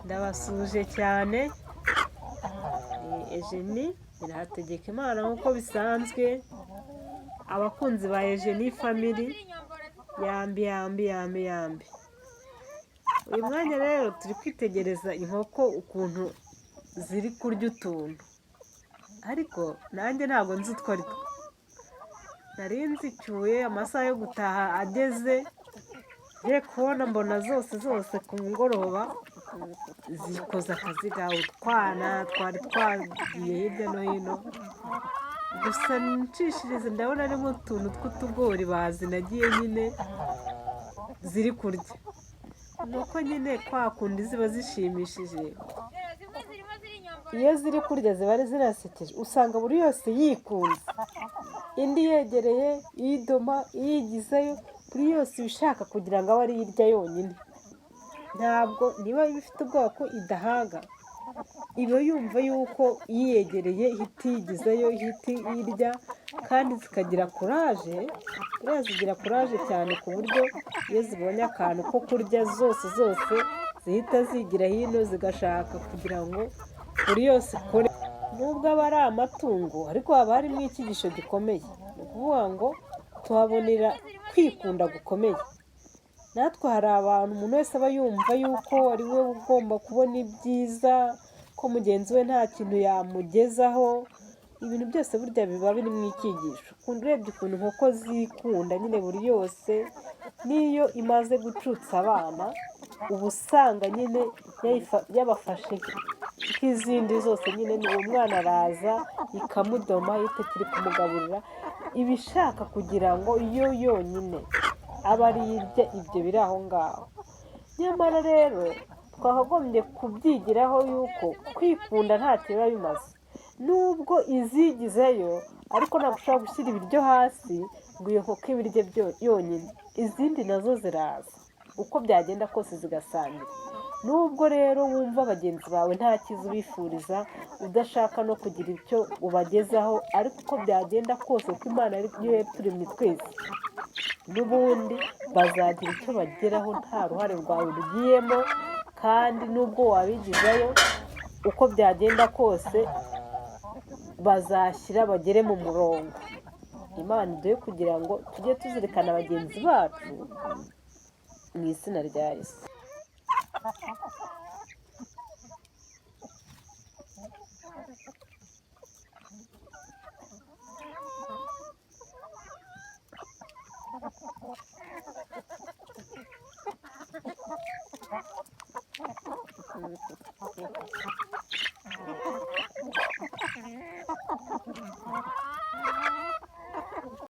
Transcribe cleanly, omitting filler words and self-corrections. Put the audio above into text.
Ndabasuje cyane. Eugenie Nyirahategekimana nk'uko bisanzwe, abakunzi ba Eugenie family, yambi yambi yambi yambi. Uyu mwanya rero turi kwitegereza inkoko ukuntu ziri kurya utuntu, ariko nanjye ntabwo nzi utwo ari two. Nari nzicyuye amasaha yo gutaha ageze, ngiye kubona mbona zose ku mugoroba zikoze akaziga. Utwana twari twagiye hirya no hino, gusa ncishirize ndabona ari nk'utuntu tw'utugori bazinagiye nyine ziri kurya. Nuko nyine kwa kundi ziba zishimishije, iyo ziri kurya ziba ari zinasekeje, usanga buri yose yikunze, indi yegereye, iyidoma, iyigizayo, buri yose iba ishaka kugira ngo abe ari irya yonyine. Ntabwo niba ifite ubwoba ko idahaga, iba yumva yuko iyegereye ihita iyigizayo, ihita irya, kandi zikagira kuraje. Buriya zigira kuraje cyane ku buryo iyo zibonye akantu ko kurya zose zihita zigira hino zigashaka kugira ngo buri yose ikore. Nubwo aba ari amatungo, ariko haba harimo icyigisho gikomeye. Ni ukuvuga ngo tuhabonera kwikunda gukomeye. Natwe hari abantu umuntu wese aba yumva yuko ari we ugomba kubona ibyiza, ko mugenzi we nta kintu yamugezaho. Ibintu byose burya biba biri mu icyigisho. Urebye ukuntu inkoko zikunda nyine buri yose, n'iyo imaze gucutsa abana uba usanga nyine yabafashe nk'izindi zose. Nyine ni umwana araza ikamudoma itakiri kumugaburira, iba ishaka kugira ngo yo yonyine aba ari irya ibyo biri aho ngaho. Nyamara rero twakagombye kubyigiraho yuko kwikunda ntacyo biba bimaze. Nubwo izigizayo, ariko ntabwo ushobora gushyira ibiryo hasi ngo iyo nkoko ibirye yonyine, izindi nazo ziraza uko byagenda kose zigasangira. Nubwo rero wumva bagenzi bawe nta cyiza ubifuriza, udashaka no kugira icyo ubagezaho, ariko uko byagenda kose kuko Imana ariyo yaturemye twese, n'ubundi bazagira icyo bageraho nta ruhare rwawe rugiyemo. Kandi nubwo wabigizayo, uko byagenda kose bazashyira bagere mu murongo. Imana iduhe kugira ngo tujye tuzirikana bagenzi bacu mu izina rya Yesu.